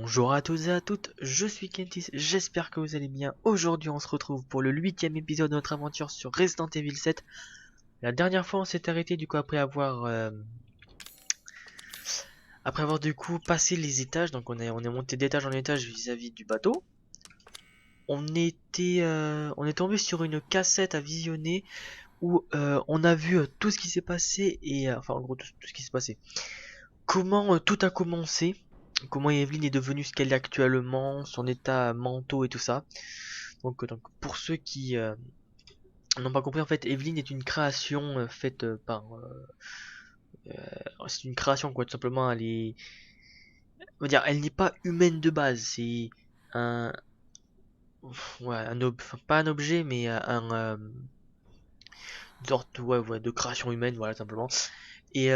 Bonjour à tous et à toutes, je suis Kentis, j'espère que vous allez bien. Aujourd'hui on se retrouve pour le 8e épisode de notre aventure sur Resident Evil 7. La dernière fois on s'est arrêté du coup après avoir du coup passé les étages, donc on est monté d'étage en étage vis-à-vis du bateau. On est tombé sur une cassette à visionner où on a vu tout ce qui s'est passé et enfin en gros tout ce qui s'est passé. Comment tout a commencé, comment Evelyn est devenue ce qu'elle est actuellement, son état mentaux et tout ça. Donc pour ceux qui n'ont pas compris, en fait, Evelyn est une création faite c'est une création quoi, tout simplement. On va dire, elle n'est pas humaine de base. C'est un, ouais, enfin, pas un objet, mais une sorte, ouais, de création humaine, voilà, simplement. Et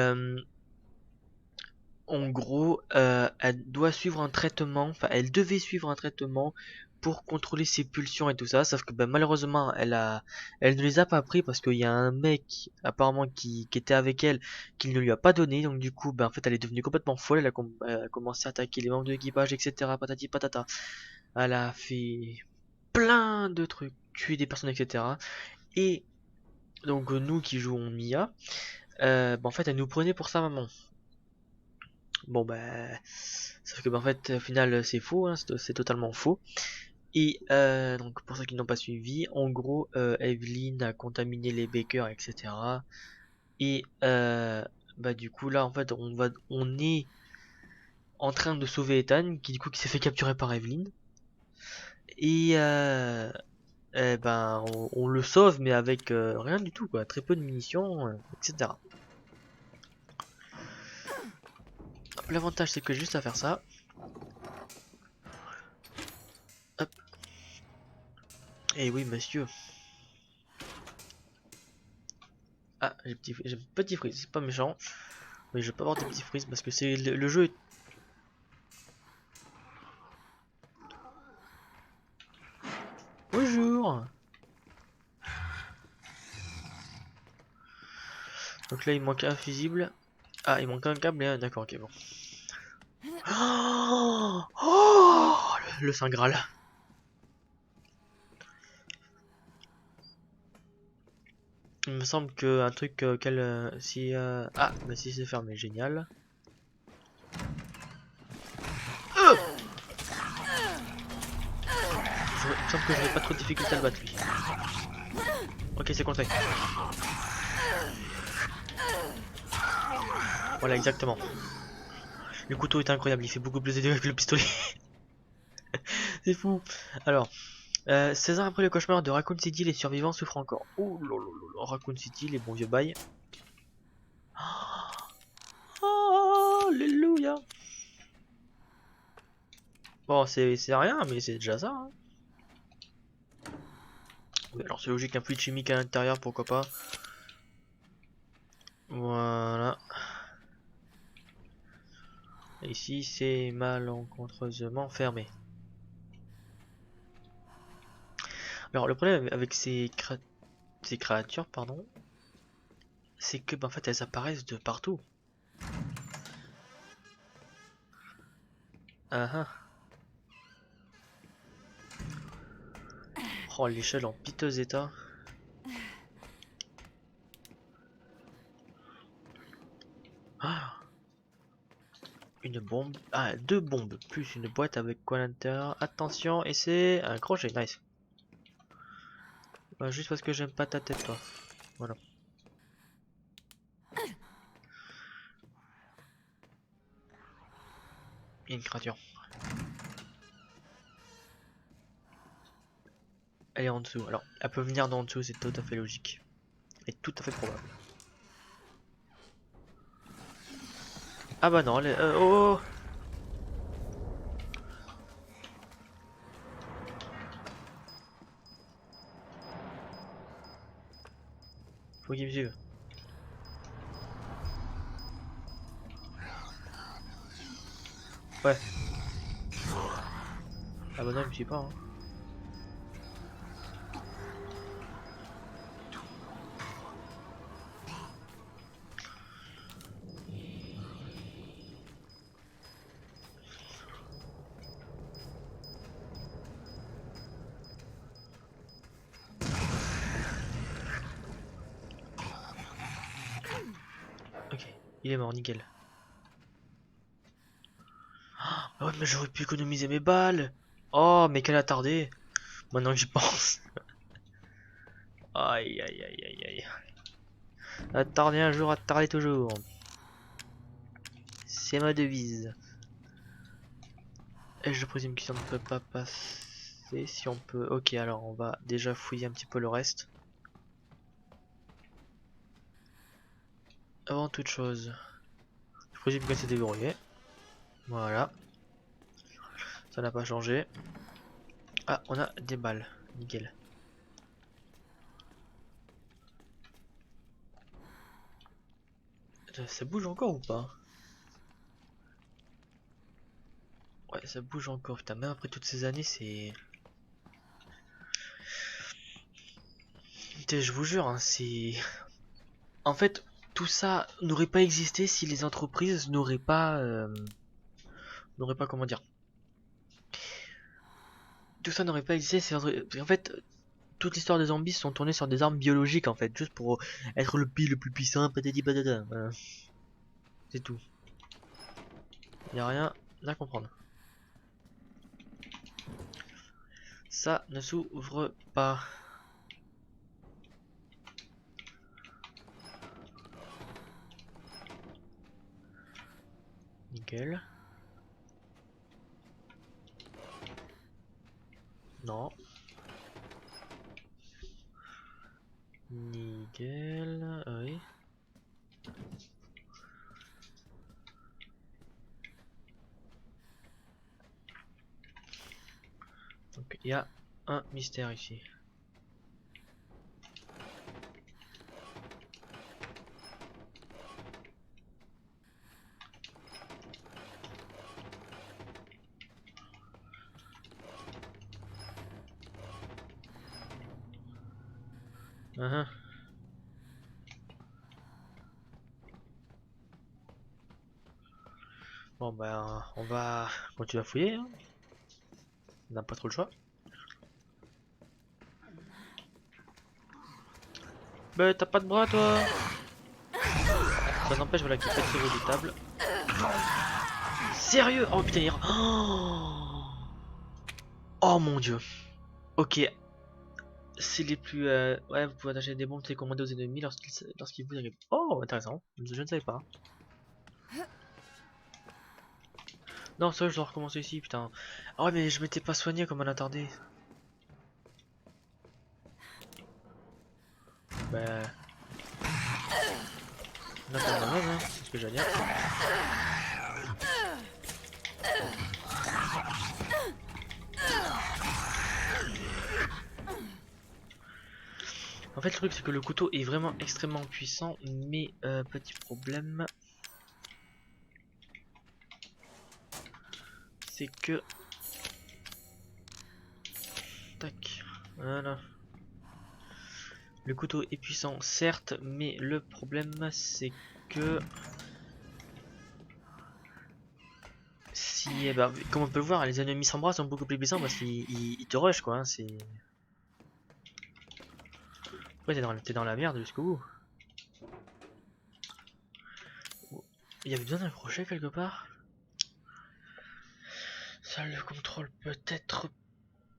en gros, elle doit suivre un traitement, enfin, elle devait suivre un traitement pour contrôler ses pulsions et tout ça, sauf que ben, malheureusement, elle ne les a pas pris parce qu'il y a un mec apparemment qui était avec elle, qui ne lui a pas donné, donc du coup, ben, en fait, elle est devenue complètement folle, elle a commencé à attaquer les membres de l'équipage, etc., patati patata. Elle a fait plein de trucs, tuer des personnes, etc. Et donc nous qui jouons Mia, ben, en fait, elle nous prenait pour sa maman. Bon bah, sauf que bah, en fait au final c'est faux, hein, c'est totalement faux. Et donc pour ceux qui n'ont pas suivi, en gros Evelyn a contaminé les bakers, etc. Et bah du coup là en fait on est en train de sauver Ethan qui s'est fait capturer par Evelyn. Et ben on le sauve mais avec rien du tout quoi, très peu de munitions, etc. L'avantage c'est que juste à faire ça, hop, et oui monsieur. Ah, j'ai petit freeze, c'est pas méchant. Mais je vais pas avoir des petits freeze parce que c'est le jeu. Bonjour. Donc là il manque un fusible. Ah, il manque un câble et un. D'accord, ok, bon. Oh, le Saint Graal. Il me semble que un truc si ah, bah si c'est fermé, génial. Il me semble que j'aurais pas trop de difficulté à le battre lui. Ok, c'est compté. Voilà, exactement. Le couteau est incroyable, il fait beaucoup plus de dégâts que le pistolet. C'est fou. Alors, 16 ans après le cauchemar de Raccoon City, les survivants souffrent encore. Oh lolo, Raccoon City, les bons vieux bails. Oh, alléluia. Bon, c'est rien, mais c'est déjà ça. Hein. Oui, alors c'est logique, un fluide chimique à l'intérieur, pourquoi pas. Voilà. Et ici, c'est malencontreusement fermé. Alors, le problème avec ces créatures, pardon, c'est que, bah, en fait, elles apparaissent de partout. Ah ah. Oh, l'échelle en piteux état. Ah, une bombe. Ah, deux bombes, plus une boîte avec quoi à l'intérieur. Attention, et c'est un crochet, nice. Ouais, juste parce que j'aime pas ta tête, toi. Voilà. Une créature. Elle est en dessous. Alors, elle peut venir d'en dessous, c'est tout à fait logique. Et tout à fait probable. Ah bah non, elle est... oh, oh. Faut qu'il me suive. Ouais. Ah bah non, il me suit pas. Hein. Il est mort, nickel. Ah ouais, mais j'aurais pu économiser mes balles. Oh, mais quel attardé. Maintenant que j'y pense. Aïe, aïe, aïe, aïe, aïe. Attarder un jour, attarder toujours. C'est ma devise. Et je présume que ça ne peut pas passer. Si on peut... Ok, alors on va déjà fouiller un petit peu le reste. Avant toute chose, je présume que c'est déverrouillé. Voilà. Ça n'a pas changé. Ah, on a des balles. Nickel. Ça bouge encore ou pas? Ouais, ça bouge encore. Putain, même après toutes ces années, c'est... Putain, je vous jure, hein, c'est... En fait, tout ça n'aurait pas existé si les entreprises n'auraient pas... n'auraient pas, comment dire... Tout ça n'aurait pas existé si... En fait, toute l'histoire des zombies sont tournées sur des armes biologiques, en fait. Juste pour être le plus puissant, patati patata. Voilà. C'est tout. Y a rien à comprendre. Ça ne s'ouvre pas. Nickel. Non. Nickel. Oui. Donc il y a un mystère ici. Uhum. Bon ben on va continuer à fouiller, hein. On n'a pas trop le choix. Bah t'as pas de bras toi. Ça n'empêche voilà qu'il est pas très redoutable. Sérieux? Oh putain oh mon dieu. Ok. C'est les plus... Ouais, vous pouvez attacher des bombes télécommandées aux ennemis lorsqu'ils vous arrivent. Oh, intéressant. Je ne savais pas. Non, ça, je dois recommencer ici, putain. Ah ouais, mais je m'étais pas soigné comme un attardé. Bah... On a pas de dommage, hein. C'est ce que j'allais dire. En fait, le truc, c'est que le couteau est vraiment extrêmement puissant, mais petit problème... C'est que... Tac. Voilà. Le couteau est puissant, certes, mais le problème, c'est que... Si, eh ben, comme on peut le voir, les ennemis sans bras sont beaucoup plus puissants parce qu'ils te rushent, quoi. Hein, c'est... Ouais, t'es dans la merde jusqu'au bout. Il y avait besoin d'un crochet quelque part? Ça le contrôle peut-être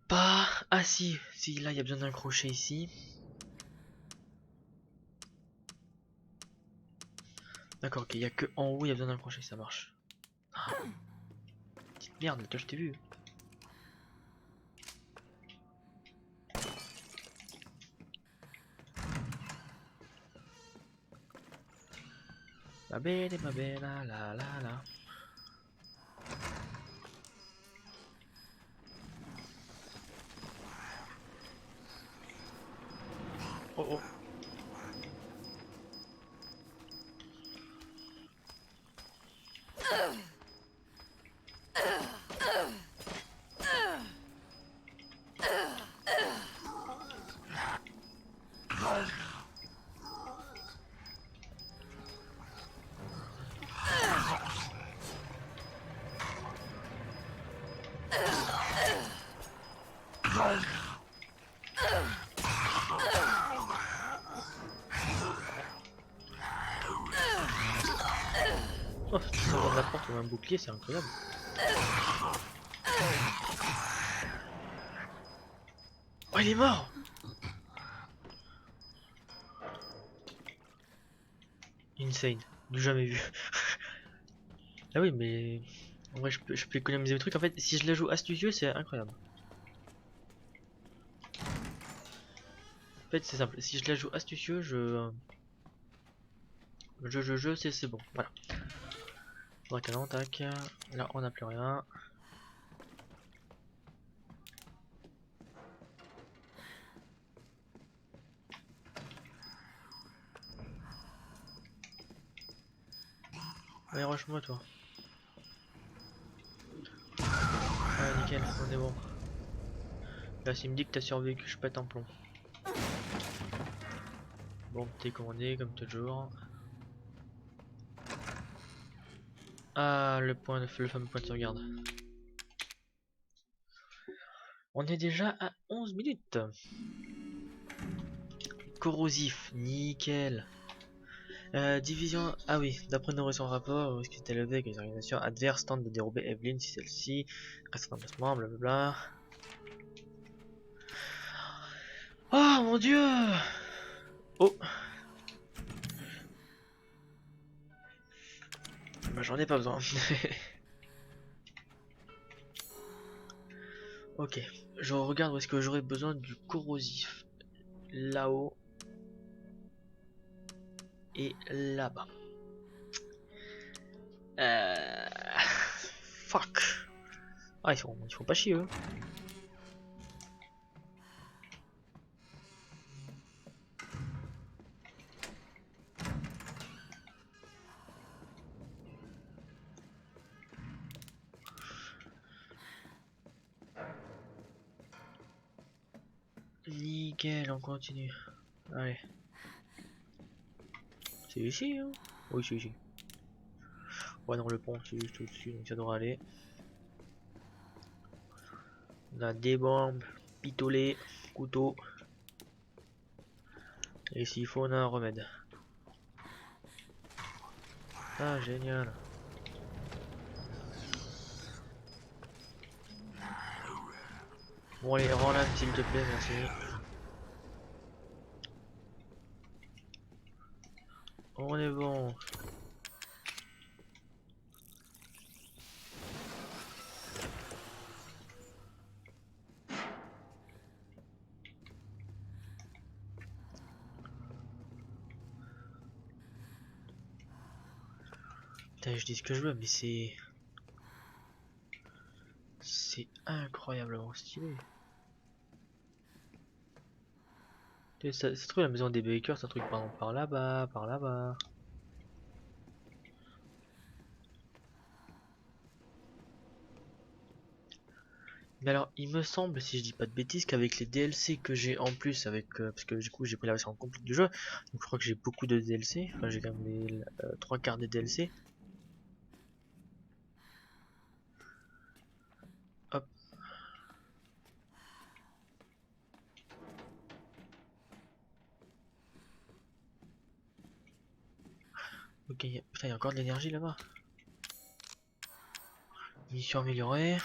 pas. Ah si, si, là il y a besoin d'un crochet ici. D'accord, ok, il y a que en haut il y a besoin d'un crochet, ça marche. Ah, petite merde, toi je t'ai vu. Ma belle, ma belle, la la la la. Oh oh. Oh, ça ouvre la porte comme un bouclier, c'est incroyable. Oh, il est mort. Insane, du jamais vu. Ah oui, mais en vrai, je peux économiser le truc. En fait, si je la joue astucieux, c'est incroyable. En fait, c'est simple. Si je la joue astucieux, c'est bon. Voilà. Canon, tac. Là, on n'a plus rien. Allez, rush-moi, toi. Ah, nickel, on est bon. Là, s'il me dit que t'as survécu, je pète un plomb. Bon, t'es commandé, comme toujours. Ah, le fameux point de sauvegarde. On est déjà à 11 minutes. Corrosif, nickel. Division. Ah oui, d'après nos récents rapports, ce qui est élevé que les organisations adverses tentent de dérober Evelyn si celle-ci reste en placement, blablabla. Oh mon dieu! Oh! Bah, j'en ai pas besoin. Ok, je regarde où est-ce que j'aurais besoin du corrosif. Là-haut. Et là-bas. Euh... Fuck. Ah, ils font pas chier eux. Nickel, on continue. Allez. C'est ici, hein? Oui, c'est ici. Ouais, non, le pont, c'est juste au-dessus, donc ça devrait aller. On a des bombes, pistolet, couteau. Et s'il faut, on a un remède. Ah, génial. Bon, allez, rends l'âme, s'il te plaît, merci. On est bon. Putain, je dis ce que je veux, mais c'est incroyablement stylé. Ça se trouve la maison des Bakers, c'est un truc par exemple par là-bas, par là-bas. Mais alors, il me semble, si je dis pas de bêtises, qu'avec les DLC que j'ai en plus, avec parce que du coup j'ai pris la version complète du jeu, donc je crois que j'ai beaucoup de DLC. Enfin, j'ai quand même les 3/4 des DLC. Hop. Ok, putain, il y a encore de l'énergie là-bas. Mission améliorée.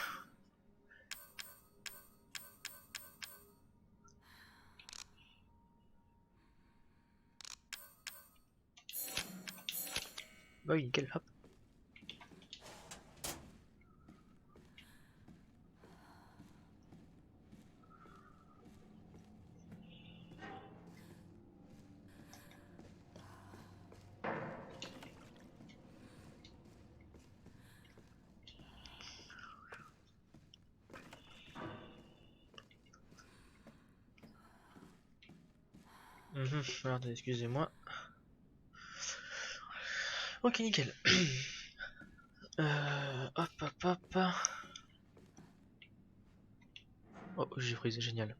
Bah oui, nickel, hop. Alors, excusez-moi. Ok, nickel. Hop, hop, hop. Oh, j'ai frisé, génial.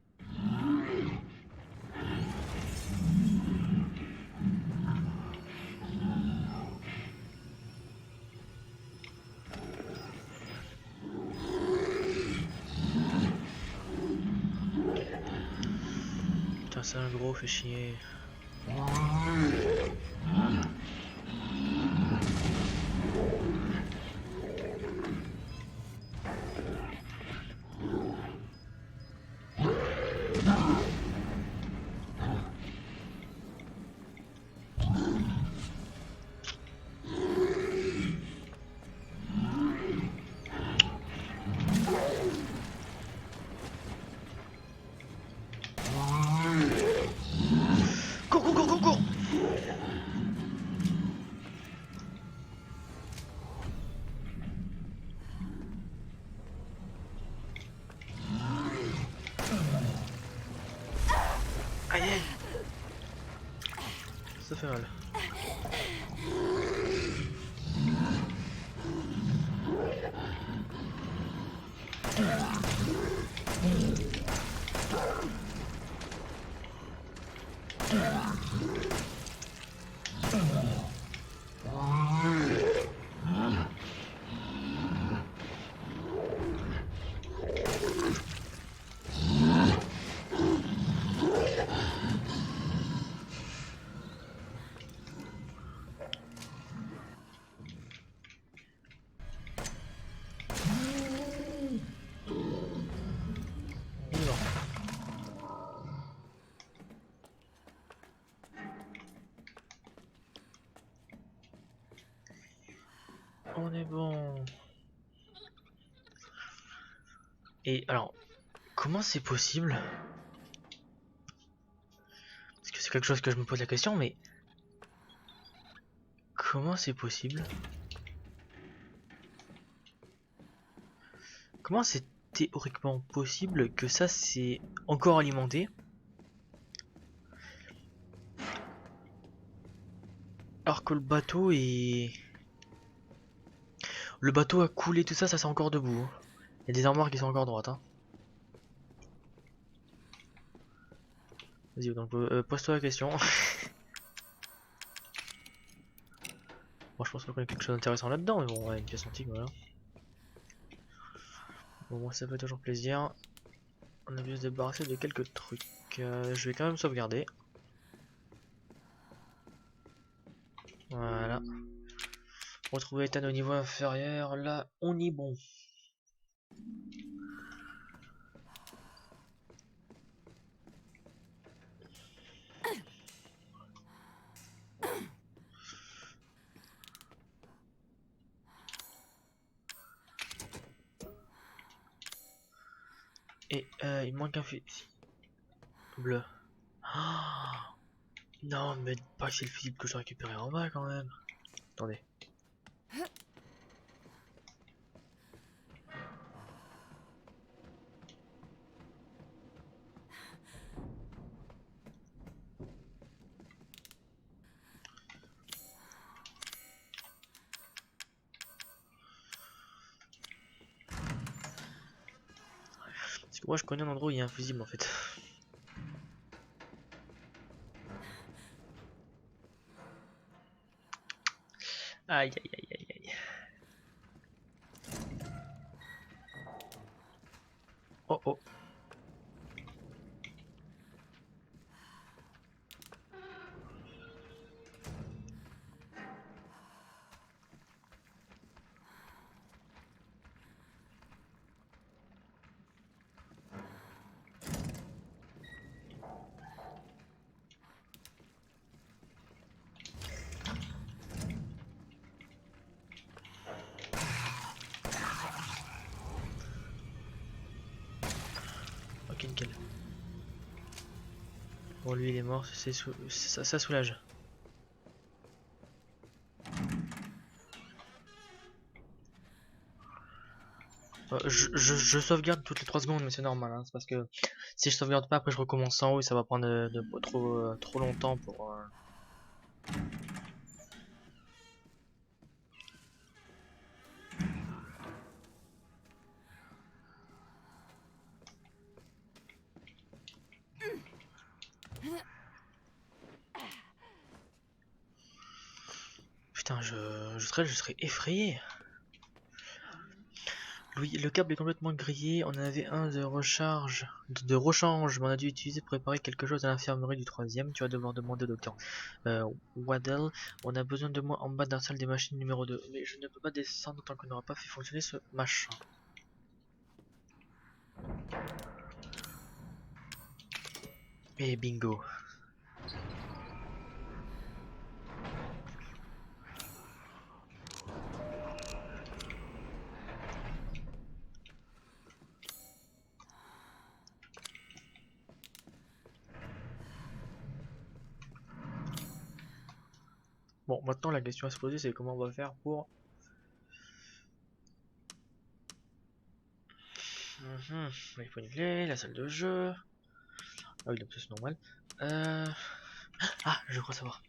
Putain, c'est un gros, fait chier. ça fait mal. On est bon. Et alors, comment c'est possible? Parce que c'est quelque chose que je me pose la question, mais comment c'est possible? Comment c'est théoriquement possible que ça c'est encore alimenté? Alors que le bateau est... Le bateau a coulé, tout ça, ça c'est encore debout. Hein. Il y a des armoires qui sont encore droites. Hein. Vas-y, donc pose-toi la question. Bon, je pense qu'on a quelque chose d'intéressant là-dedans, mais bon, ouais, une pièce antique, voilà. Bon, moi ça fait toujours plaisir. On a dû se débarrasser de quelques trucs. Je vais quand même sauvegarder. Voilà. Retrouver Ethan au niveau inférieur, là on y est bon. Et il manque un fusible bleu. Oh, non, mais pas que c'est le fusible que j'ai récupéré en bas quand même. Attendez. Parce que moi je connais un endroit où il y a un fusible en fait. Aïe aïe aïe aïe aïe. Oh oh. Ok, nickel. Bon, lui il est mort, ça soulage. Je sauvegarde toutes les 3 secondes, mais c'est normal, hein, c'est parce que si je sauvegarde pas, après je recommence en haut et ça va prendre trop longtemps pour. Putain, je serais effrayé. Oui, le câble est complètement grillé. On en avait un de rechange, mais on a dû utiliser pour préparer quelque chose à l'infirmerie du troisième. Tu vas devoir demander au docteur Waddell. On a besoin de moi en bas dans la salle des machines numéro 2. Mais je ne peux pas descendre tant qu'on n'aura pas fait fonctionner ce machin. Et bingo. Bon, maintenant la question à se poser, c'est comment on va faire pour... Il faut une clé, la salle de jeu... Ah oui, donc ça c'est normal. Ah, je crois savoir.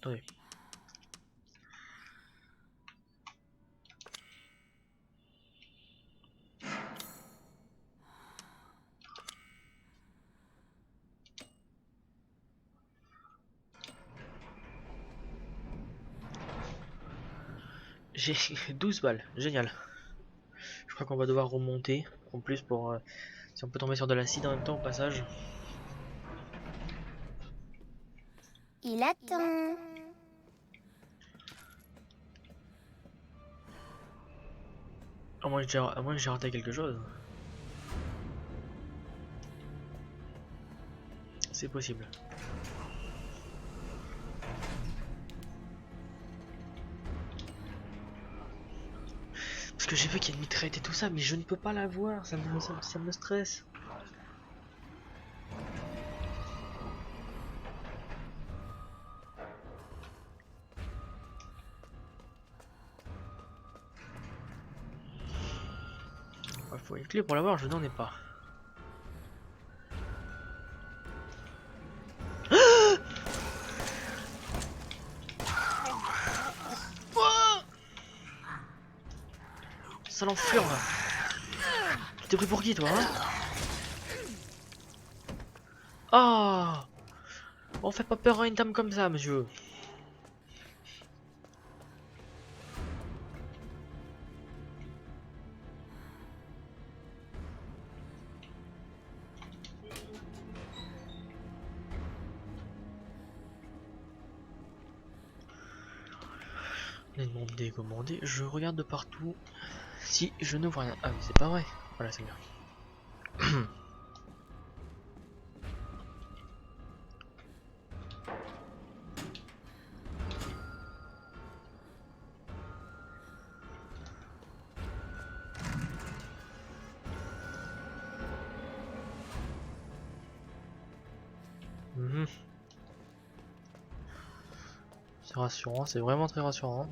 Attendez. J'ai 12 balles, génial. Je crois qu'on va devoir remonter en plus pour si on peut tomber sur de l'acide en même temps au passage. Il attend. À moins que j'ai raté quelque chose. C'est possible. Parce que j'ai vu qu'il y a une mitraillette et tout ça, mais je ne peux pas la voir, ça me stresse. Il faut une clé pour l'avoir, je n'en ai pas. Sale enflure là. Tu t'es pris pour qui toi hein? Ah, on fait pas peur à une dame comme ça, monsieur. Les demander, commander, je regarde de partout. Si je ne vois rien. Ah mais c'est pas vrai. Voilà, c'est bien. Mhm. C'est rassurant, c'est vraiment très rassurant.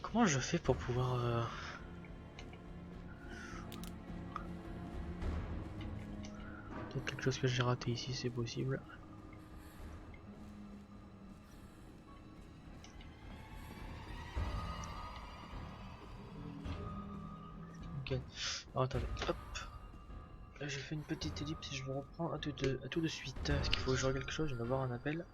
Comment je fais pour pouvoir... Peut-être quelque chose que j'ai raté ici, c'est possible. Ok. Alors, attendez, hop. Là j'ai fait une petite ellipse et je vous reprends à tout de suite. Est-ce qu'il faut que je regarde quelque chose? Je viens d'avoir un appel.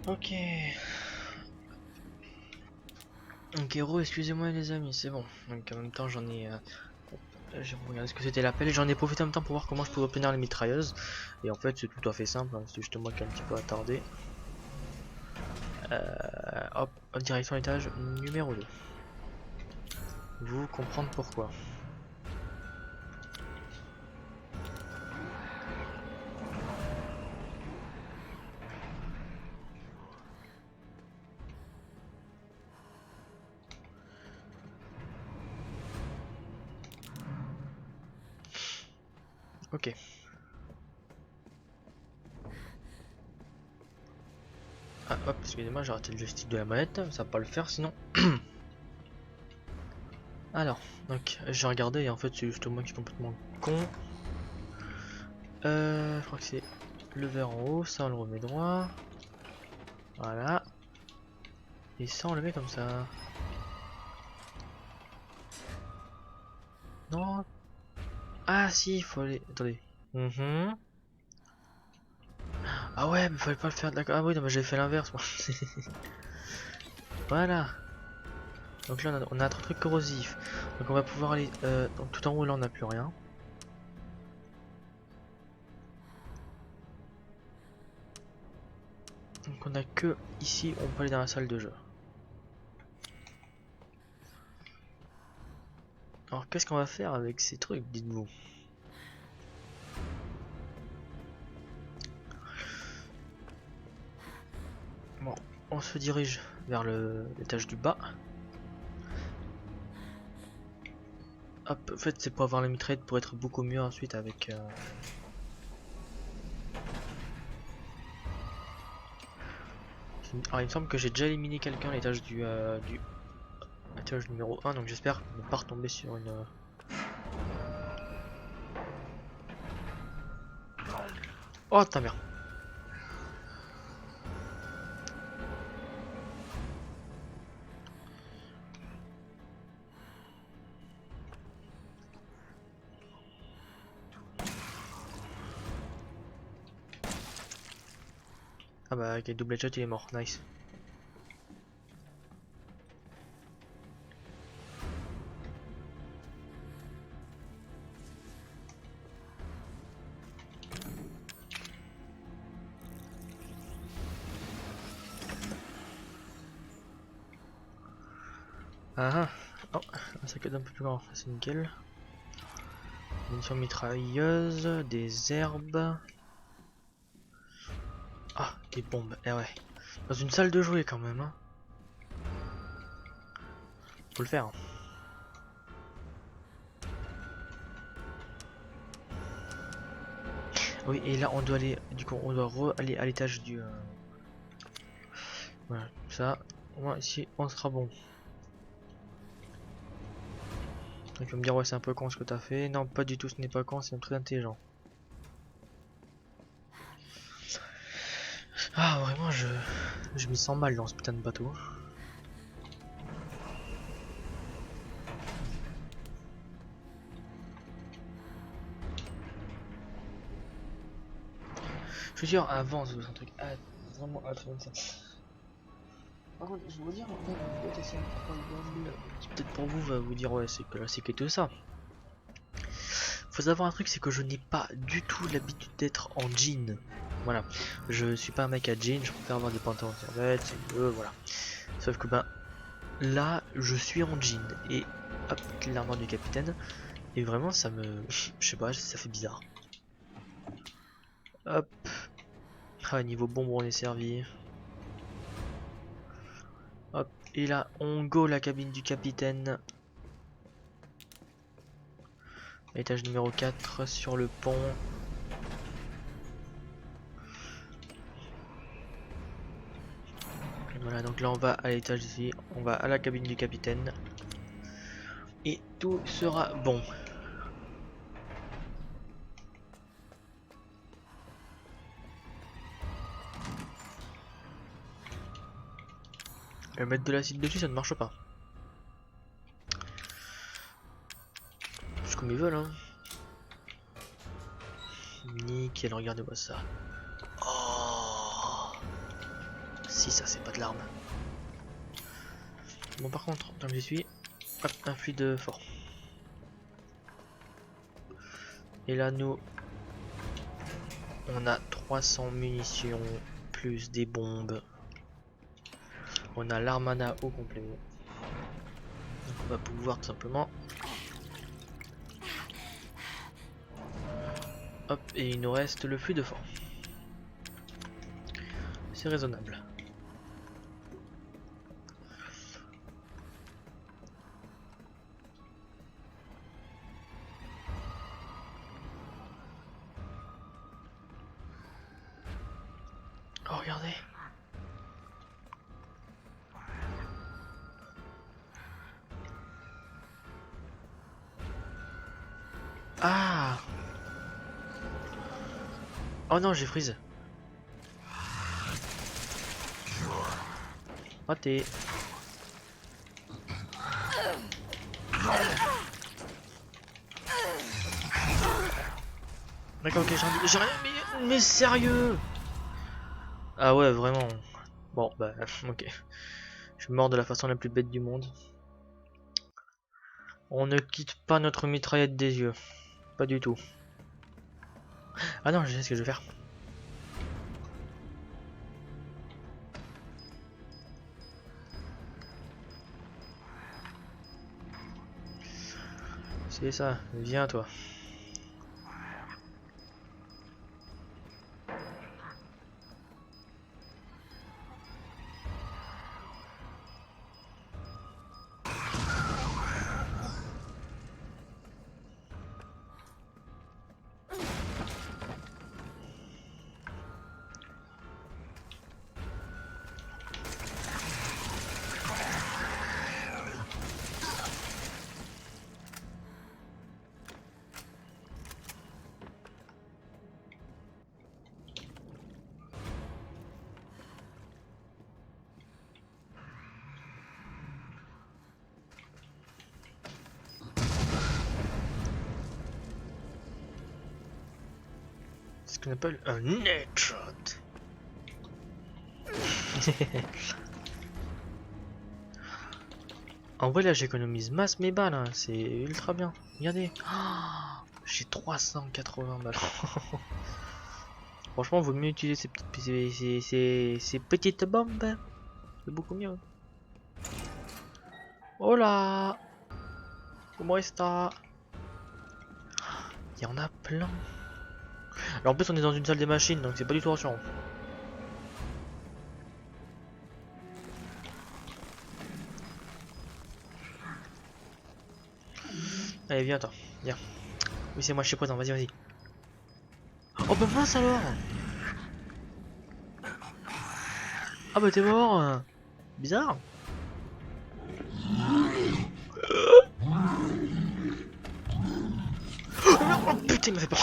Ok. Ok, excusez-moi les amis, c'est bon. Donc en même temps j'en ai... j'ai regardé ce que c'était l'appel et j'en ai profité en même temps pour voir comment je pouvais obtenir les mitrailleuses. Et en fait c'est tout à fait simple, hein, c'est juste moi qui ai un petit peu attardé. Hop, direction étage numéro 2. Vous comprendre pourquoi. Ok. Ah hop, excusez-moi, j'ai raté le joystick de la manette, ça va pas le faire sinon. Alors, donc j'ai regardé et en fait c'est juste moi qui suis complètement con. Je crois que c'est le verre en haut, ça on le remet droit. Voilà. Et ça on le met comme ça. Non. Ah si, il faut aller. Attendez. Ah ouais, mais fallait pas le faire. D'accord. Ah oui, non, mais j'avais fait l'inverse moi. Voilà. Donc là on a un truc corrosif. Donc on va pouvoir aller. Donc tout en haut là on n'a plus rien. Donc on a que ici, on peut aller dans la salle de jeu. Alors qu'est-ce qu'on va faire avec ces trucs, dites-vous? Bon, on se dirige vers l'étage du bas. Hop, en fait c'est pour avoir la mitraille pour être beaucoup mieux ensuite avec... Alors il me semble que j'ai déjà éliminé quelqu'un à l'étage du étage numéro 1, donc j'espère ne pas retomber sur une... Oh ta mère. Ah bah avec les double headshot il est mort, nice. Ah ah. Oh, un sac un peu plus grand, c'est nickel. Munitions mitrailleuses, des herbes. Ah, des bombes, eh ouais. Dans une salle de jouer quand même, hein. Faut le faire. Oui, et là on doit aller, du coup on doit aller à l'étage du... Voilà, ça, au moins ici on sera bon. Donc tu vas me dire ouais c'est un peu con ce que t'as fait. Non pas du tout, ce n'est pas con, c'est même très intelligent. Ah vraiment je m'y sens mal dans ce putain de bateau. Je suis sûr avance un truc. Ah, vraiment absolument ça. Par contre je vais vous dire, peut-être pour vous va vous dire ouais c'est classique et tout ça. Faut savoir un truc, c'est que je n'ai pas du tout l'habitude d'être en jean. Voilà, je suis pas un mec à jean, je préfère avoir des pantalons en survêt, c'est mieux, voilà. Sauf que ben là, je suis en jean et hop, l'armoire du capitaine. Et vraiment, ça me, je sais pas, ça fait bizarre. Hop, ah niveau bombe on est servi. Hop, et là on go la cabine du capitaine. Étage numéro 4 sur le pont. Voilà, donc là on va à l'étage ici, on va à la cabine du capitaine. Et tout sera bon. Mettre de l'acide dessus ça ne marche pas. C'est comme ils veulent hein. Nickel, regardez-moi ça. Oh, si ça c'est pas de l'arme. Bon par contre, comme j'y suis, hop, un fluide fort. Et là nous, on a 300 munitions, plus des bombes. On a l'armada au complet. Donc on va pouvoir tout simplement... Hop, et il nous reste le fluide fort. C'est raisonnable. regardez. Ah. Oh non, j'ai freeze. Raté. D'accord, ok, j'ai rien, mais sérieux. Ah ouais, vraiment. Bon, bah, ok. Je suis mort de la façon la plus bête du monde. On ne quitte pas notre mitraillette des yeux. Pas du tout. Ah non, je sais ce que je vais faire. C'est ça, viens toi. Ce qu'on appelle un net shot. En vrai là j'économise masse mes balles, hein. C'est ultra bien. Regardez. Oh, j'ai 380 balles. Franchement vaut mieux utiliser ces petites bombes. C'est beaucoup mieux. Oh là. Comment est-ce que il y en a plein. Alors en plus on est dans une salle des machines donc c'est pas du tout rassurant. Allez viens toi, viens. Oui c'est moi je suis présent, vas-y vas-y. Oh bah mince alors. Ah bah t'es mort. Bizarre. Oh putain il m'a fait peur.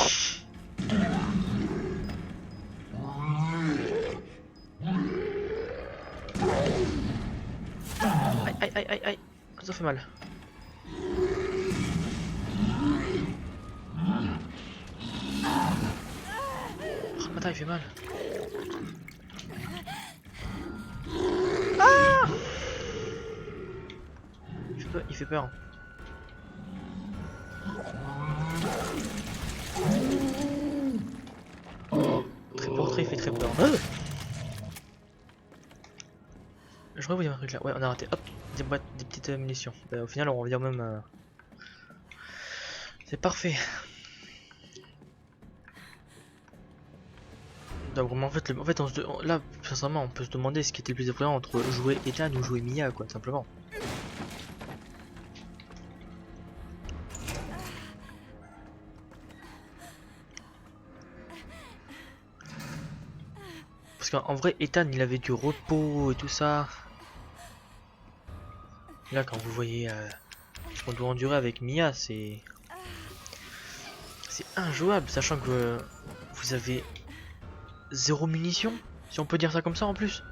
Aïe aïe aïe aïe aïe. Ça fait mal. Oh, le matin il fait mal. Ah, il fait peur. Très portrait, il fait très peur. Ah, je crois que vous dire un truc là. Ouais, on a raté. Hop, des boîtes, des petites munitions. Bah, au final, on revient même. C'est parfait. Donc, en fait, là, sincèrement, on peut se demander ce qui était le plus effrayant entre jouer Ethan ou jouer Mia, quoi, tout simplement. Parce qu'en vrai, Ethan, il avait du repos et tout ça. Là, quand vous voyez ce qu'on doit endurer avec Mia, c'est injouable, sachant que vous avez zéro munitions, si on peut dire ça comme ça en plus.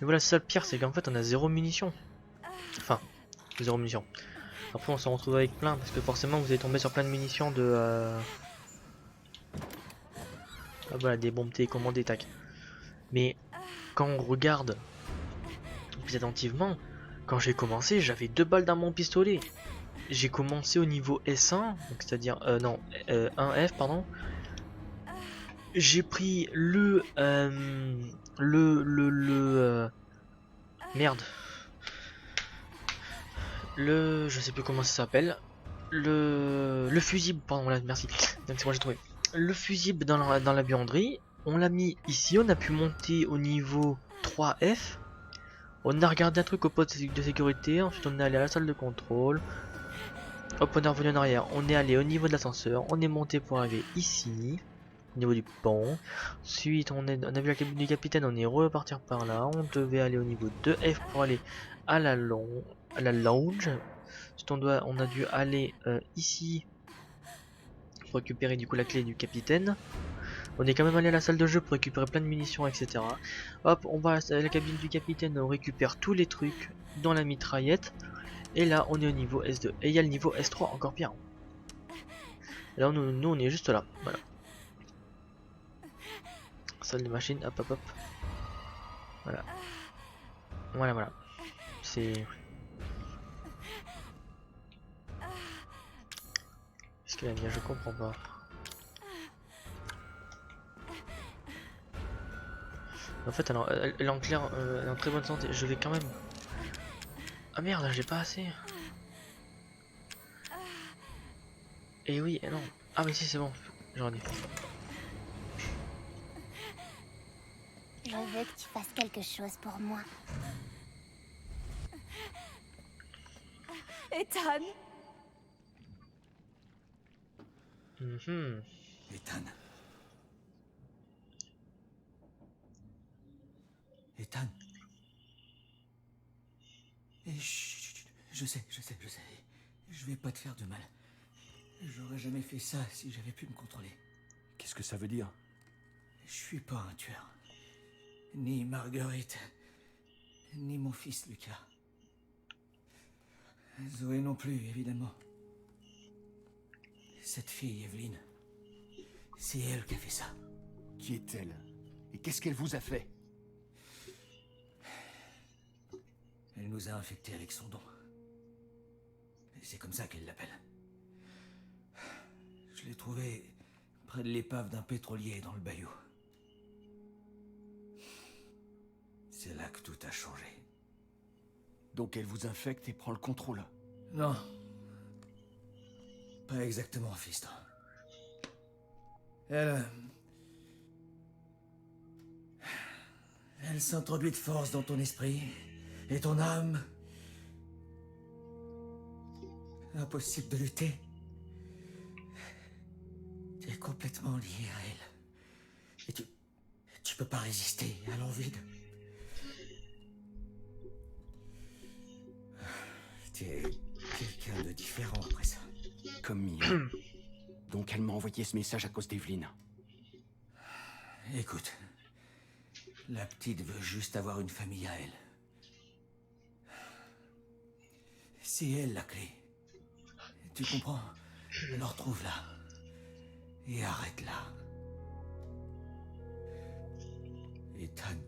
Mais voilà, c'est ça le pire, c'est qu'en fait on a zéro munitions. Enfin, zéro munitions. Après on s'en retrouve avec plein, parce que forcément vous allez tomber sur plein de munitions de... Ah voilà, des bombes télécommandées, tac. Mais quand on regarde plus attentivement, quand j'ai commencé, j'avais 2 balles dans mon pistolet. J'ai commencé au niveau S1, c'est-à-dire... non, 1F, pardon. J'ai pris merde. Je sais plus comment ça s'appelle. Le fusible, pardon, voilà, merci. Donc c'est moi j'ai trouvé. Le fusible dans la buanderie. On l'a mis ici, on a pu monter au niveau 3F. On a regardé un truc au poste de sécurité, ensuite on est allé à la salle de contrôle. Hop, on est revenu en arrière. On est allé au niveau de l'ascenseur. On est monté pour arriver ici. Au niveau du pont. Ensuite, on a vu la cabine du capitaine. On est repartir par là. On devait aller au niveau de F pour aller à la lounge. Ensuite, on a dû aller ici pour récupérer du coup la clé du capitaine. On est quand même allé à la salle de jeu pour récupérer plein de munitions, etc. Hop, on va à la cabine du capitaine, on récupère tous les trucs dans la mitraillette. Et là, on est au niveau S2. Et il y a le niveau S3 encore pire. Et là, nous, on est juste là. Voilà. Salle de machine, hop, hop, hop. Voilà. Voilà, voilà. C'est... Qu'est-ce qu'elle a bien, je comprends pas. En fait, alors, elle est en clair, elle est en très bonne santé. Je vais quand même... Ah merde, j'ai pas assez. Et oui, et non. Ah mais si, c'est bon. J'en ai. Je veux que tu fasses quelque chose pour moi. Ethan. Ethan. Ethan. Et chut, je sais. Je vais pas te faire de mal. J'aurais jamais fait ça si j'avais pu me contrôler. Qu'est-ce que ça veut dire? Je suis pas un tueur. Ni Marguerite, ni mon fils Lucas. Zoé non plus, évidemment. Cette fille, Evelyne, c'est elle qui a fait ça. Qui est-elle? Et qu'est-ce qu'elle vous a fait? Elle nous a infectés avec son don. Et c'est comme ça qu'elle l'appelle. Je l'ai trouvée près de l'épave d'un pétrolier dans le bayou. C'est là que tout a changé. Donc elle vous infecte et prend le contrôle. Non. Pas exactement, fiston. Elle s'introduit de force dans ton esprit et ton âme. Impossible de lutter. Tu es complètement lié à elle. Et tu peux pas résister à l'envie de... Tu es quelqu'un de différent après ça. Comme Mia. Donc elle m'a envoyé ce message à cause d'Evelyne. Écoute, la petite veut juste avoir une famille à elle. C'est elle la clé. Tu comprends? Alors trouve-la. Et arrête-la. Ethan.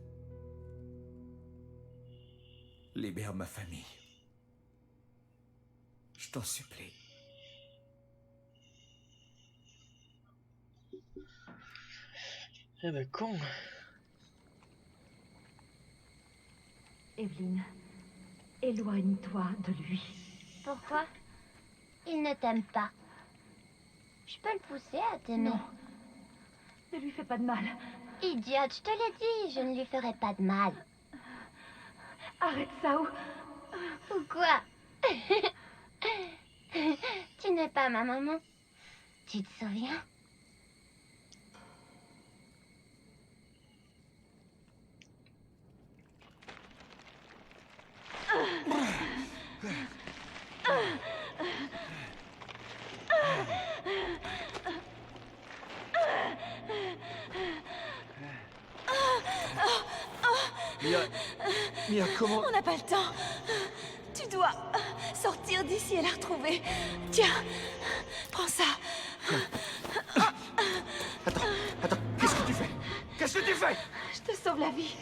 Libère ma famille. Je t'en supplie. Eh ben con. Evelyne, éloigne-toi de lui. Pourquoi? Il ne t'aime pas. Je peux le pousser à t'aimer. Non. Ne lui fais pas de mal. Idiote, je te l'ai dit, je ne lui ferai pas de mal. Arrête ça ou... Ou quoi? Tu n'es pas ma maman. Tu te souviens? Mia, comment... On n'a pas le temps. Tu dois sortir d'ici et la retrouver. Tiens, prends ça. Attends, qu'est-ce que tu fais? Qu'est-ce que tu fais? Je te sauve la vie.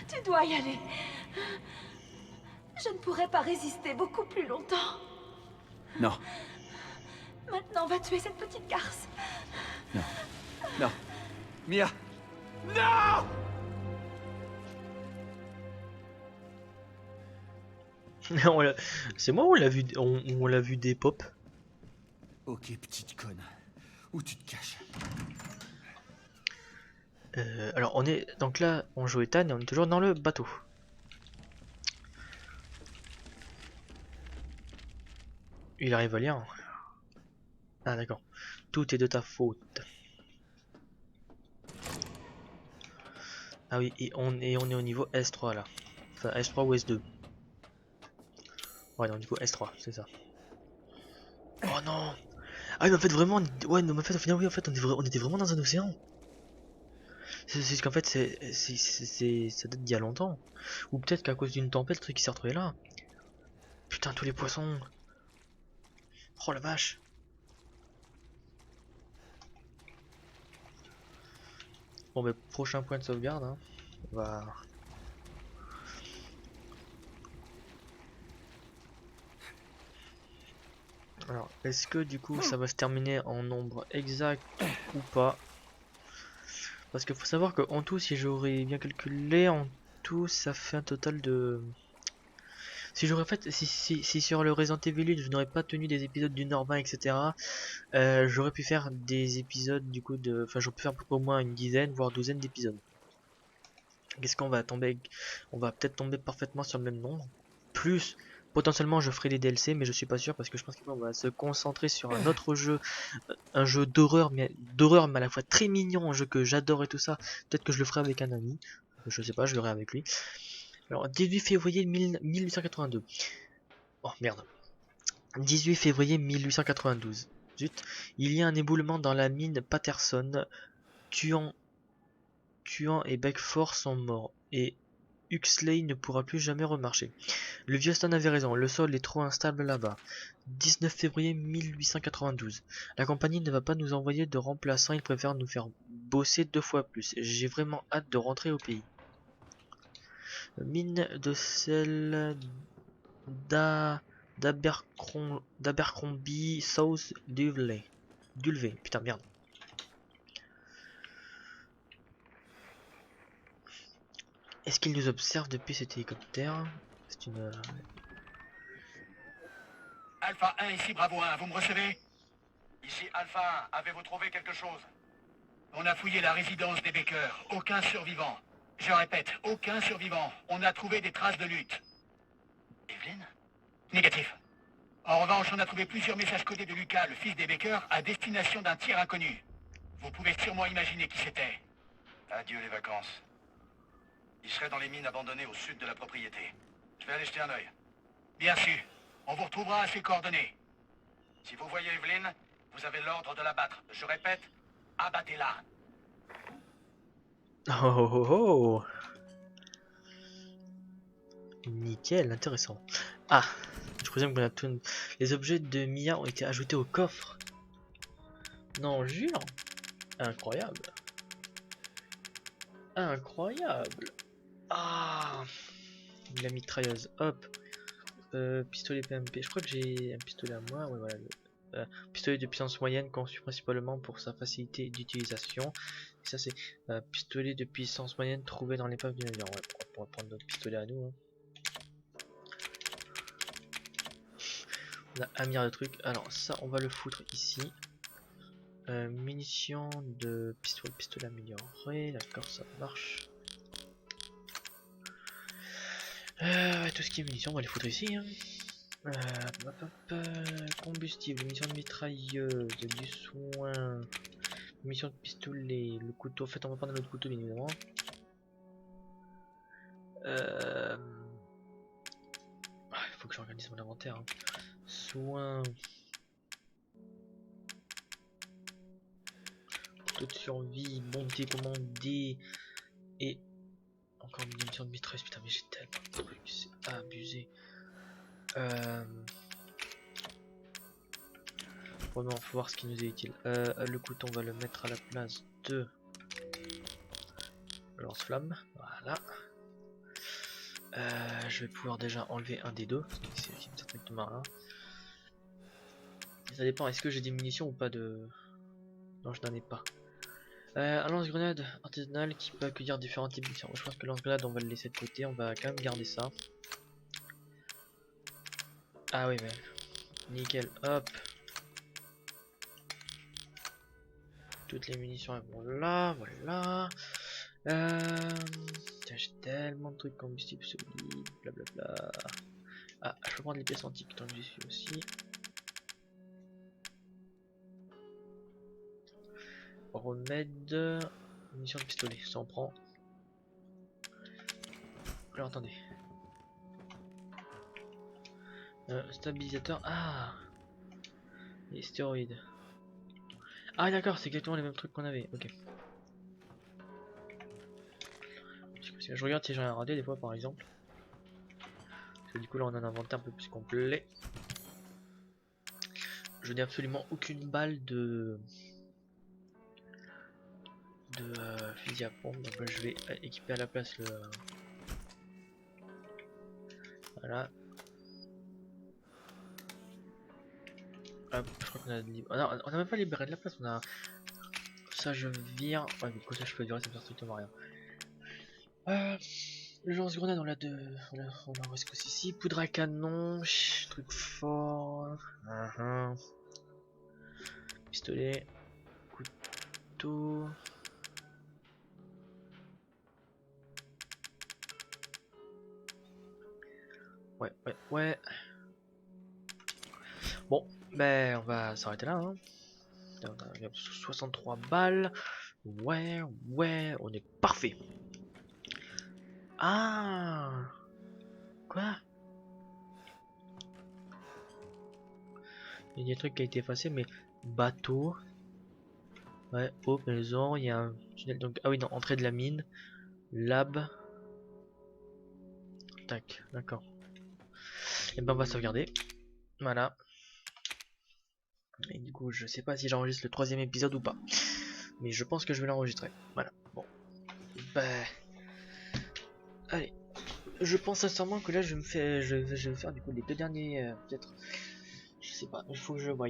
Tu dois y aller. Je ne pourrai pas résister beaucoup plus longtemps. Non, Maintenant, on va tuer cette petite garce. non. Mia! Non! C'est moi ou on l'a vu, on l'a vu des pop. Ok, petite conne. Où tu te caches? Alors on est donc là, on joue Ethan et on est toujours dans le bateau. Il arrive à lire. Ah d'accord. Tout est de ta faute. Ah oui, et on est au niveau S3 là. Enfin S3 ou S2. Ouais, non, du coup S3, c'est ça. Oh non! Ah oui, mais en fait vraiment, ouais, non, mais en fait au final oui, en fait on était vraiment dans un océan. C'est qu'en fait ça date d'il y a longtemps. Ou peut-être qu'à cause d'une tempête, le truc qui s'est retrouvé là. Putain, tous les poissons. Oh la vache. Bon, mais prochain point de sauvegarde, hein. On va. Alors, est-ce que du coup ça va se terminer en nombre exact ou pas? Parce qu'il faut savoir qu'en tout, si j'aurais bien calculé, en tout ça fait un total de. Si j'aurais fait, si sur le Resident Evil 1 je n'aurais pas tenu des épisodes du Nord 20, etc., j'aurais pu faire des épisodes du coup de. Enfin, j'aurais pu faire au moins une dizaine, voire douzaine d'épisodes. Qu'est-ce qu'on va tomber? On va peut-être tomber parfaitement sur le même nombre. Plus, potentiellement, je ferai les DLC, mais je suis pas sûr parce que je pense qu'on va se concentrer sur un autre jeu, un jeu d'horreur, mais à la fois très mignon, un jeu que j'adore et tout ça. Peut-être que je le ferai avec un ami. Je sais pas, je verrai avec lui. Alors, 18 février 1882. Oh merde. 18 février 1892. Zut. Il y a un éboulement dans la mine Patterson. Tuant et Beckford sont morts. Et Huxley ne pourra plus jamais remarcher. Le vieux Stan avait raison, le sol est trop instable là-bas. 19 février 1892. La compagnie ne va pas nous envoyer de remplaçants, ils préfèrent nous faire bosser 2 fois plus. J'ai vraiment hâte de rentrer au pays. Mine de sel d'Abercrombie South Dulvey. Putain merde. Est-ce qu'il nous observe depuis cet hélicoptère? C'est une... Alpha 1, ici Bravo 1, vous me recevez? Ici Alpha 1, avez-vous trouvé quelque chose? On a fouillé la résidence des Baker, aucun survivant. Je répète, aucun survivant. On a trouvé des traces de lutte. Evelyn? Négatif. En revanche, on a trouvé plusieurs messages codés de Lucas, le fils des Baker, à destination d'un tiers inconnu. Vous pouvez sûrement imaginer qui c'était. Adieu les vacances. Il serait dans les mines abandonnées au sud de la propriété. Je vais aller jeter un œil. Bien sûr. On vous retrouvera à ses coordonnées. Si vous voyez Evelyn, vous avez l'ordre de l'abattre. Je répète, abattez-la. Oh oh oh. Nickel, intéressant. Ah, je présume qu'on a tout... Les objets de Mia ont été ajoutés au coffre. Non, jure. Incroyable. Incroyable. Ah, la mitrailleuse. Hop. Pistolet PMP. Je crois que j'ai un pistolet à moi. Ouais, voilà. Pistolet de puissance moyenne conçu principalement pour sa facilité d'utilisation. Et ça c'est pistolet de puissance moyenne trouvé dans l'épave du navire. Ouais, on pourrait prendre notre pistolet à nous. Hein. On a un milliard de trucs. Alors ça on va le foutre ici. Munitions de pistolet amélioré. D'accord, ça marche. Tout ce qui est munitions on va les foutre ici. Hein. Combustible, munitions de mitrailleuse, du soin, munitions de pistolet, le couteau. En fait, on va prendre notre couteau, bien évidemment. Il faut que j'organise mon inventaire. Hein. Soin, couteau de survie, bonté commandée et encore une munition de mitrailleuse. Putain, mais j'ai tellement de trucs, c'est abusé. Vraiment, faut voir ce qui nous est utile. Le couteau, on va le mettre à la place de lance-flamme. Voilà. Je vais pouvoir déjà enlever un des deux. C'est exactement là. Ça dépend, est-ce que j'ai des munitions ou pas de... Non, je n'en ai pas. Un lance-grenade artisanal qui peut accueillir différents types de munitions. Je pense que lance-grenade, on va le laisser de côté. On va quand même garder ça. Ah oui, mais... Nickel, hop. Toutes les munitions elles vont là, voilà. J'ai tellement de trucs, combustible solide, blablabla. Ah, je peux prendre les pièces antiques tant que j'y suis aussi. remède, munition de pistolet, ça on prend. Alors attendez. Stabilisateur, ah, les stéroïdes. Ah d'accord, c'est exactement les mêmes trucs qu'on avait, ok. Parce que je regarde si j'ai rien raté des fois par exemple. Parce que du coup là on a un inventaire un peu plus complet. Je n'ai absolument aucune balle de fusil à pompe, donc là, je vais équiper à la place le voilà. Hop, je crois qu'on a on a même pas libéré de la place, on a ça, je vire, ouais, mais quoi ça je peux virer, ça me sert strictement à rien. Le lance-grenade on l'a on a où ici, poudre à canon, truc fort, pistolet, couteau. Ouais. Bon, ben on va s'arrêter là. Hein. On a 63 balles. Ouais, on est parfait. Ah, quoi? Il y a des trucs qui a été effacé, mais bateau. Ouais, eau, maison, il y a un tunnel. Donc, ah oui, non, entrée de la mine. Lab. Tac, d'accord. Et ben on va sauvegarder. Voilà. Et du coup, je sais pas si j'enregistre le 3e épisode ou pas. Mais je pense que je vais l'enregistrer. Voilà. Bon. Bah. Allez. Je pense sincèrement que là, je vais faire du coup les 2 derniers. Peut-être. Je sais pas. Il faut que je voie.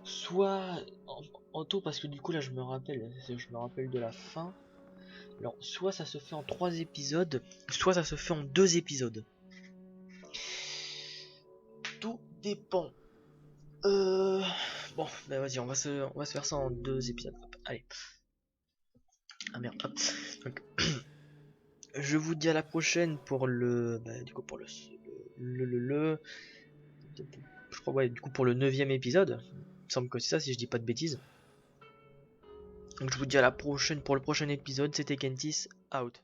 Soit en tout, parce que du coup, là, je me rappelle de la fin. Alors, soit ça se fait en 3 épisodes, soit ça se fait en 2 épisodes. Tout dépend. Bon, bah vas-y, on va se faire ça en 2 épisodes. Hop, allez. Ah merde, hop. Donc, je vous dis à la prochaine pour le, du coup pour le, je crois ouais, du coup pour le 9e épisode. Il me semble que c'est ça si je dis pas de bêtises. Donc je vous dis à la prochaine pour le prochain épisode. C'était Kentis, out.